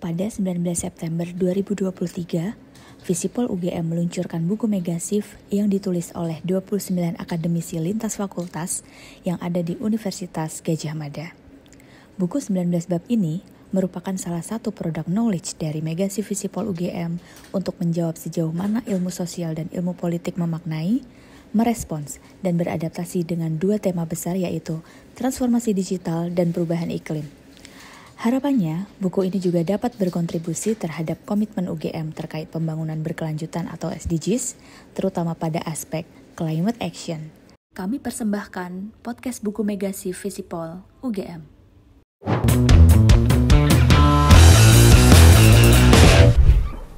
Pada 19 September 2023, Visipol UGM meluncurkan buku Megashift yang ditulis oleh 29 akademisi lintas fakultas yang ada di Universitas Gadjah Mada. Buku 19 bab ini merupakan salah satu produk knowledge dari Megashift Visipol UGM untuk menjawab sejauh mana ilmu sosial dan ilmu politik memaknai, merespons, dan beradaptasi dengan dua tema besar yaitu transformasi digital dan perubahan iklim. Harapannya, buku ini juga dapat berkontribusi terhadap komitmen UGM terkait pembangunan berkelanjutan atau SDGs, terutama pada aspek climate action. Kami persembahkan podcast buku Megashift Visipol UGM.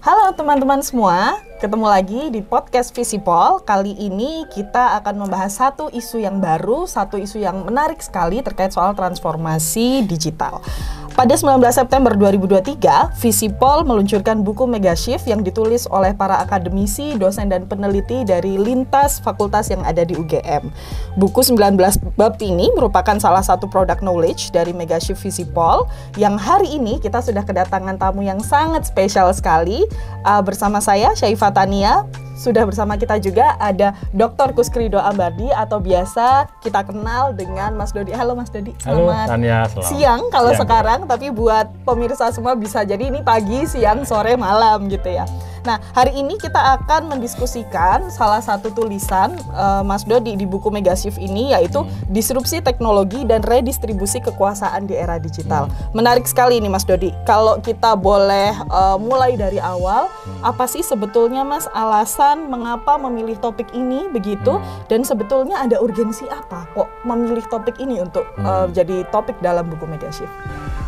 Halo teman-teman semua, ketemu lagi di podcast Visipol. Kali ini kita akan membahas satu isu yang baru, satu isu yang menarik sekali terkait soal transformasi digital. Pada 19 September 2023, Visipol meluncurkan buku Megashift yang ditulis oleh para akademisi, dosen, dan peneliti dari lintas fakultas yang ada di UGM. Buku 19 bab ini merupakan salah satu produk knowledge dari Megashift Visipol yang hari ini kita sudah kedatangan tamu yang sangat spesial sekali. Bersama saya, Syaifah Tania. Sudah bersama kita juga ada Dr. Kusrido Ambardi atau biasa kita kenal dengan Mas Dodi. Halo Mas Dodi, selamat siang kalau sekarang, tapi buat pemirsa semua bisa jadi ini pagi, siang, sore, malam gitu ya. Nah, hari ini kita akan mendiskusikan salah satu tulisan Mas Dodi di buku Megashift ini, yaitu disrupsi teknologi dan redistribusi kekuasaan di era digital. Menarik sekali ini Mas Dodi. Kalau kita boleh mulai dari awal, apa sih sebetulnya Mas alasan mengapa memilih topik ini begitu, dan sebetulnya ada urgensi apa kok memilih topik ini untuk jadi topik dalam buku Megashift?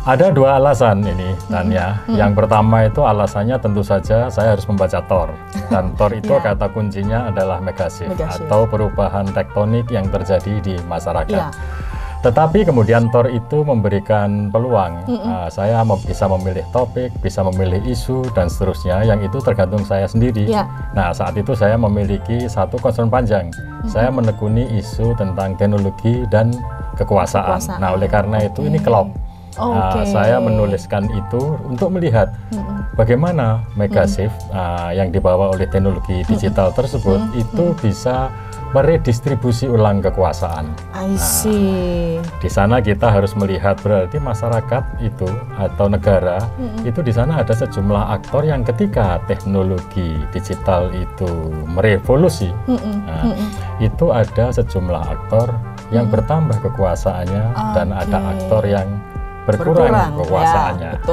Ada dua alasan ini, Tania. Yang pertama itu alasannya tentu saja saya harus membaca Thor. Dan Thor itu kata kuncinya adalah Megashift atau perubahan tektonik yang terjadi di masyarakat. Tetapi kemudian Thor itu memberikan peluang. Saya bisa memilih topik, bisa memilih isu, dan seterusnya. Yang itu tergantung saya sendiri. Nah, saat itu saya memiliki satu concern panjang. Saya menekuni isu tentang teknologi dan kekuasaan. Nah, oleh karena itu ini klop. Saya menuliskan itu untuk melihat bagaimana Megashift yang dibawa oleh teknologi digital tersebut itu bisa meredistribusi ulang kekuasaan. Di sana kita harus melihat berarti masyarakat itu atau negara itu di sana ada sejumlah aktor yang ketika teknologi digital itu merevolusi, itu ada sejumlah aktor yang bertambah kekuasaannya dan ada aktor yang berkurang kekuasaannya.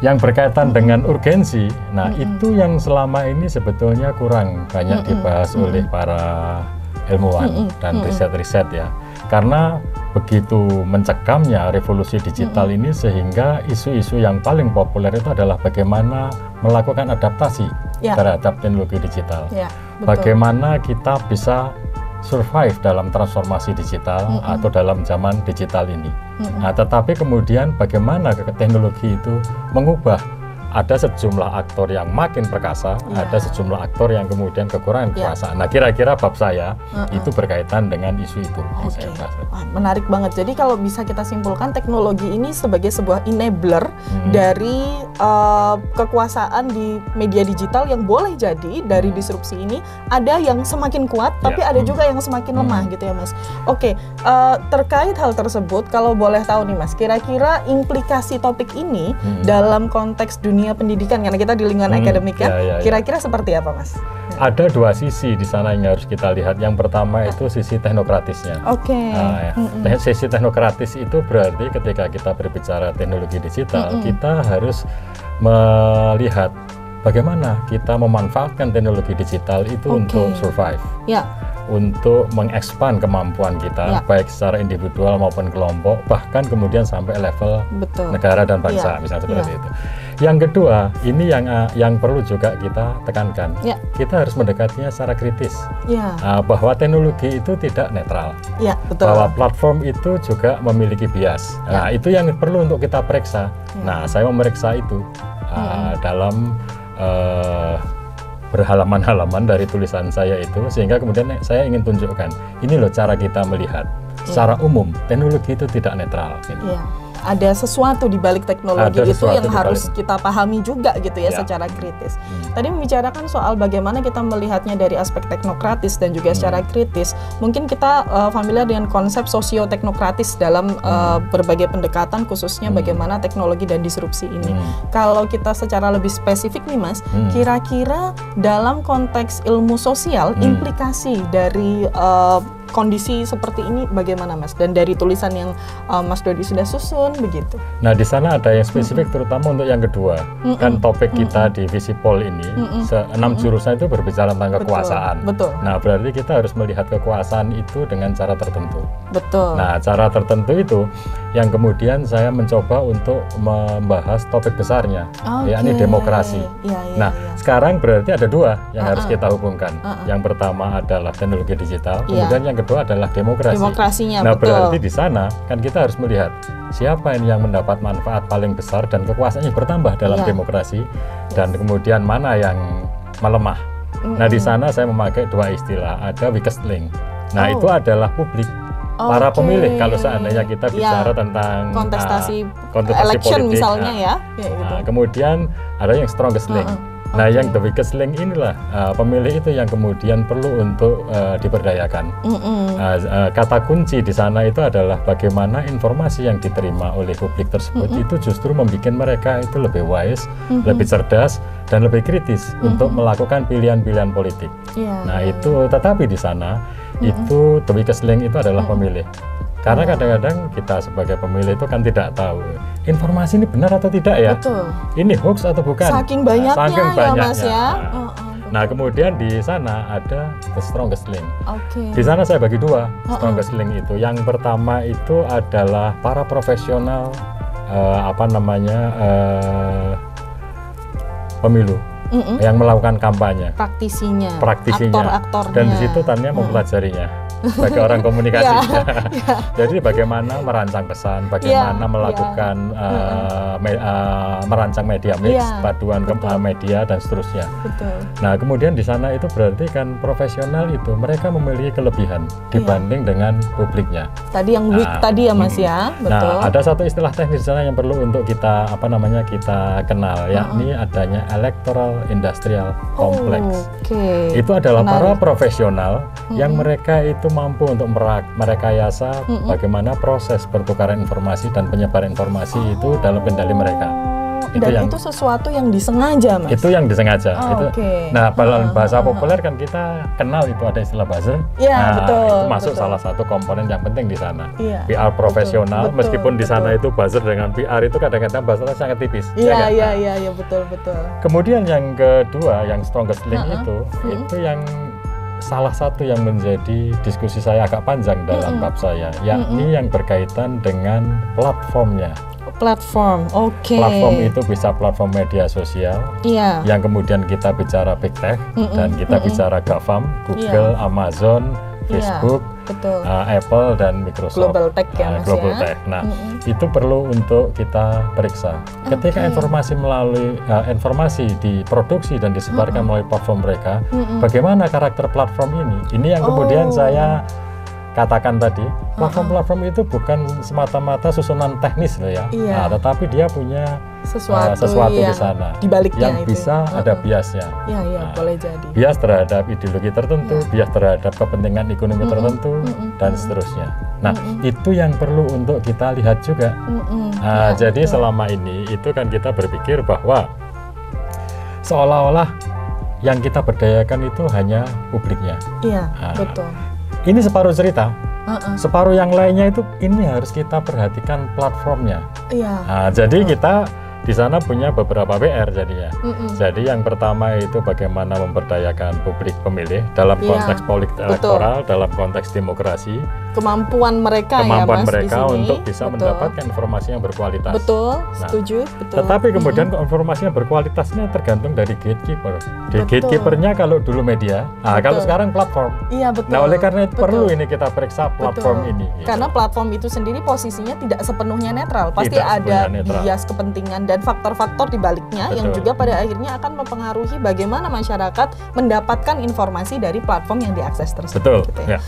Yang berkaitan dengan urgensi, nah itu yang selama ini sebetulnya kurang banyak dibahas oleh para ilmuwan dan riset-riset ya. Karena begitu mencekamnya revolusi digital ini sehingga isu-isu yang paling populer itu adalah bagaimana melakukan adaptasi terhadap teknologi digital. Bagaimana kita bisa survive dalam transformasi digital atau dalam zaman digital ini. Nah, tetapi kemudian bagaimana teknologi itu mengubah, ada sejumlah aktor yang makin perkasa, ada sejumlah aktor yang kemudian kekurangan kekuasaan. Nah, kira-kira bab saya itu berkaitan dengan isu itu. Menarik banget. Jadi kalau bisa kita simpulkan, teknologi ini sebagai sebuah enabler dari kekuasaan di media digital yang boleh jadi dari disrupsi ini ada yang semakin kuat, tapi ada juga yang semakin lemah gitu ya Mas. Terkait hal tersebut, kalau boleh tahu nih Mas, kira-kira implikasi topik ini dalam konteks dunia pendidikan, karena kita di lingkungan akademik kira-kira seperti apa Mas? Ada dua sisi di sana yang harus kita lihat. Yang pertama itu sisi teknokratisnya. Sisi teknokratis itu berarti ketika kita berbicara teknologi digital, kita harus melihat bagaimana kita memanfaatkan teknologi digital itu untuk survive, untuk mengekspan kemampuan kita, baik secara individual maupun kelompok, bahkan kemudian sampai level negara dan bangsa, misalnya seperti itu. Yang kedua, ini yang perlu juga kita tekankan, kita harus mendekatinya secara kritis, bahwa teknologi itu tidak netral, bahwa platform itu juga memiliki bias. Nah, itu yang perlu untuk kita periksa. Nah, saya memeriksa itu dalam berhalaman-halaman dari tulisan saya itu, sehingga kemudian saya ingin tunjukkan ini loh cara kita melihat secara umum teknologi itu tidak netral gitu. ada sesuatu di balik teknologi itu yang harus kita pahami juga gitu ya, secara kritis. Tadi membicarakan soal bagaimana kita melihatnya dari aspek teknokratis dan juga secara kritis. Mungkin kita familiar dengan konsep sosio-teknokratis dalam berbagai pendekatan, khususnya bagaimana teknologi dan disrupsi ini. Kalau kita secara lebih spesifik nih Mas, kira-kira dalam konteks ilmu sosial, implikasi dari kondisi seperti ini bagaimana Mas? Dan dari tulisan yang Mas Dodi sudah susun begitu. Nah di sana ada yang spesifik terutama untuk yang kedua. Kan topik kita di Visipol ini 6 jurusan itu berbicara tentang kekuasaan. Betul. Nah berarti kita harus melihat kekuasaan itu dengan cara tertentu. Betul. Nah cara tertentu itu yang kemudian saya mencoba untuk membahas topik besarnya, yakni demokrasi. Nah sekarang berarti ada dua yang harus kita hubungkan. Yang pertama adalah teknologi digital, kemudian yang kedua adalah demokrasi. Demokrasinya, nah, betul. Berarti di sana kan kita harus melihat siapa ini yang mendapat manfaat paling besar dan kekuasaannya bertambah dalam demokrasi, dan kemudian mana yang melemah. Nah, di sana saya memakai dua istilah, ada weakest link. Nah, itu adalah publik. Para pemilih kalau seandainya kita bicara tentang kontestasi election politik, misalnya nah, kemudian ada yang strongest link. Nah, yang the weakest link inilah pemilih itu yang kemudian perlu untuk diberdayakan. Kata kunci di sana itu adalah bagaimana informasi yang diterima oleh publik tersebut itu justru membuat mereka itu lebih wise, lebih cerdas, dan lebih kritis untuk melakukan pilihan-pilihan politik. Nah, itu tetapi di sana itu the weakest link itu adalah pemilih. Karena kadang-kadang kita sebagai pemilih itu kan tidak tahu informasi ini benar atau tidak ya. Betul. Ini hoax atau bukan. Saking banyaknya ya Mas ya. Nah kemudian di sana ada the strongest link. Di sana saya bagi dua strongest link itu. Yang pertama itu adalah para profesional pemilu. Yang melakukan kampanye, praktisinya, aktor-aktornya, dan di situ Tania mempelajarinya sebagai orang komunikasi. Jadi bagaimana merancang pesan, bagaimana melakukan merancang media mix, paduan media dan seterusnya. Nah kemudian di sana itu berarti kan profesional itu mereka memiliki kelebihan dibanding dengan publiknya. Tadi yang weak tadi ya Mas ya. Betul. Nah ada satu istilah teknis di sana yang perlu untuk kita kita kenal, yakni adanya electoral industrial complex. Itu adalah para profesional yang mereka itu mampu untuk merekayasa bagaimana proses pertukaran informasi dan penyebaran informasi itu dalam kendali mereka. Dan itu sesuatu yang disengaja Mas? Itu yang disengaja. Nah dalam bahasa populer kan kita kenal itu ada istilah buzzer. Itu masuk salah satu komponen yang penting di sana. PR profesional, meskipun di sana itu buzzer dengan PR itu kadang-kadang bahasanya sangat tipis. Iya betul. Kemudian yang kedua, yang strongest link itu yang salah satu yang menjadi diskusi saya agak panjang dalam bab saya, yakni yang berkaitan dengan platformnya. Platform itu bisa platform media sosial, yang kemudian kita bicara big tech, dan kita bicara GAFAM, Google, Amazon, Facebook, Apple, dan Microsoft. Global tech ya Mas Global tech. Nah, itu perlu untuk kita periksa. Ketika informasi diproduksi dan disebarkan melalui platform mereka, bagaimana karakter platform ini? Ini yang kemudian saya katakan tadi, platform-platform itu bukan semata-mata susunan teknis loh ya, tetapi dia punya sesuatu di sana di baliknya yang bisa ada biasnya. Boleh jadi. Bias terhadap ideologi tertentu, bias terhadap kepentingan ekonomi tertentu, dan seterusnya. Nah, itu yang perlu untuk kita lihat juga. Jadi selama ini itu kan kita berpikir bahwa seolah-olah yang kita berdayakan itu hanya publiknya. Betul. Ini separuh cerita, separuh yang lainnya itu ini harus kita perhatikan platformnya. Jadi kita di sana punya beberapa PR jadinya. Jadi yang pertama itu bagaimana memberdayakan publik pemilih dalam konteks politik elektoral, dalam konteks demokrasi. Kemampuan mereka untuk bisa mendapatkan informasi yang berkualitas. Setuju. Tetapi kemudian informasi yang berkualitasnya tergantung dari gatekeeper. Gatekeepernya kalau dulu media, kalau sekarang platform. Nah oleh karena itu perlu ini kita periksa platform ini. Karena platform itu sendiri posisinya tidak sepenuhnya netral, pasti ada bias kepentingan dan faktor-faktor di baliknya yang juga pada akhirnya akan mempengaruhi bagaimana masyarakat mendapatkan informasi dari platform yang diakses tersebut. Gitu ya.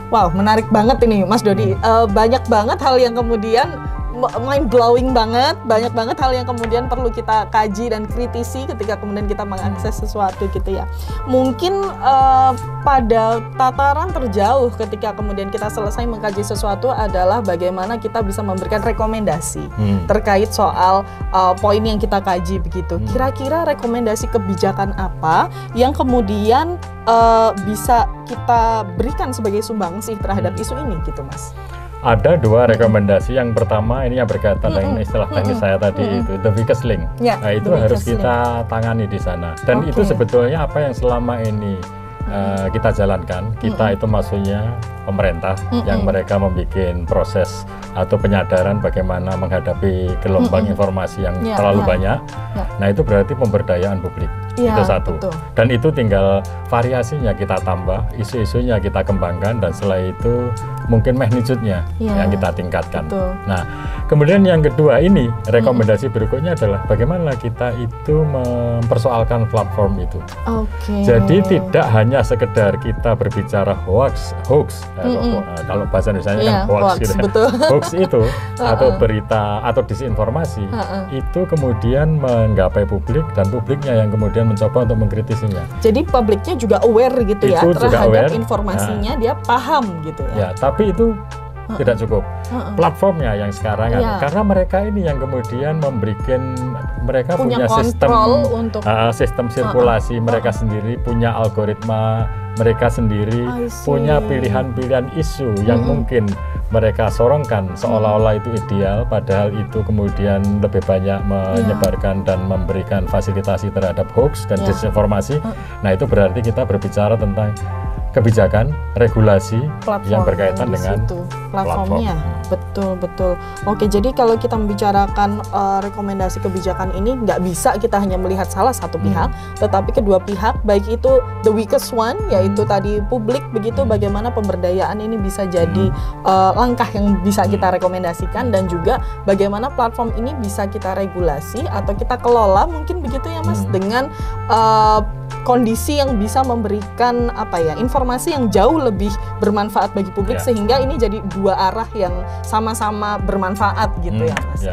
Wow, menarik banget ini Mas Dodi. Banyak banget hal yang kemudian mind blowing banget, banyak banget hal yang kemudian perlu kita kaji dan kritisi ketika kemudian kita mengakses sesuatu gitu ya. Mungkin pada tataran terjauh ketika kemudian kita selesai mengkaji sesuatu adalah bagaimana kita bisa memberikan rekomendasi terkait soal poin yang kita kaji begitu. Kira-kira rekomendasi kebijakan apa yang kemudian bisa kita berikan sebagai sumbangsih terhadap isu ini gitu Mas? Ada dua rekomendasi. Yang pertama ini yang berkaitan dengan istilah teknis saya tadi itu the weakest link. Nah itu harus kita tangani di sana. Dan itu sebetulnya apa yang selama ini kita jalankan. Kita itu maksudnya pemerintah yang mereka membuat proses atau penyadaran bagaimana menghadapi gelombang informasi yang terlalu banyak. Nah itu berarti pemberdayaan publik. Itu satu. Betul. Dan itu tinggal variasinya kita tambah, isu-isunya kita kembangkan, dan setelah itu mungkin magnitude-nya yang kita tingkatkan. Betul. Nah, kemudian yang kedua ini, rekomendasi berikutnya adalah bagaimana kita itu mempersoalkan platform itu. Jadi tidak hanya sekedar kita berbicara hoax, kalau bahasa Indonesia kan hoax gitu ya. Hoax itu atau berita atau disinformasi itu kemudian menggapai publik, dan publiknya yang kemudian mencoba untuk mengkritisinya. Jadi publiknya juga aware gitu ya terhadap informasinya, dia paham gitu ya. Tapi itu tidak cukup. Platformnya yang sekarang karena mereka ini yang kemudian memberikan, mereka punya sistem untuk sistem sirkulasi mereka sendiri, punya algoritma mereka sendiri, punya pilihan-pilihan isu yang mungkin mereka sorongkan seolah-olah itu ideal, padahal itu kemudian lebih banyak menyebarkan dan memberikan fasilitasi terhadap hoax dan disinformasi. Nah itu berarti kita berbicara tentang kebijakan, regulasi yang berkaitan dengan platformnya. Betul. Oke, jadi kalau kita membicarakan rekomendasi kebijakan ini, nggak bisa kita hanya melihat salah satu pihak, tetapi kedua pihak, baik itu the weakest one, yaitu tadi publik, begitu bagaimana pemberdayaan ini bisa jadi langkah yang bisa kita rekomendasikan, dan juga bagaimana platform ini bisa kita regulasi atau kita kelola, mungkin begitu ya Mas, dengan kondisi yang bisa memberikan informasi yang jauh lebih bermanfaat bagi publik, sehingga ini jadi dua arah yang sama-sama bermanfaat gitu ya Mas.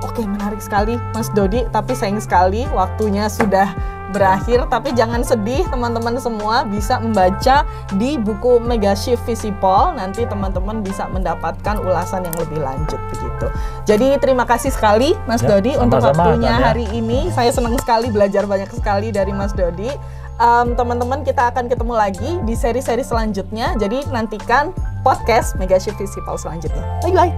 Oke, menarik sekali Mas Dodi, tapi sayang sekali waktunya sudah berakhir. Tapi jangan sedih teman-teman semua, bisa membaca di buku Megashift Visipol, nanti teman-teman bisa mendapatkan ulasan yang lebih lanjut begitu. Jadi terima kasih sekali Mas Dodi untuk waktunya hari ini. Saya senang sekali belajar banyak sekali dari Mas Dodi. Teman-teman, kita akan ketemu lagi di seri-seri selanjutnya. Jadi nantikan podcast Megashift Visipol selanjutnya. Bye-bye.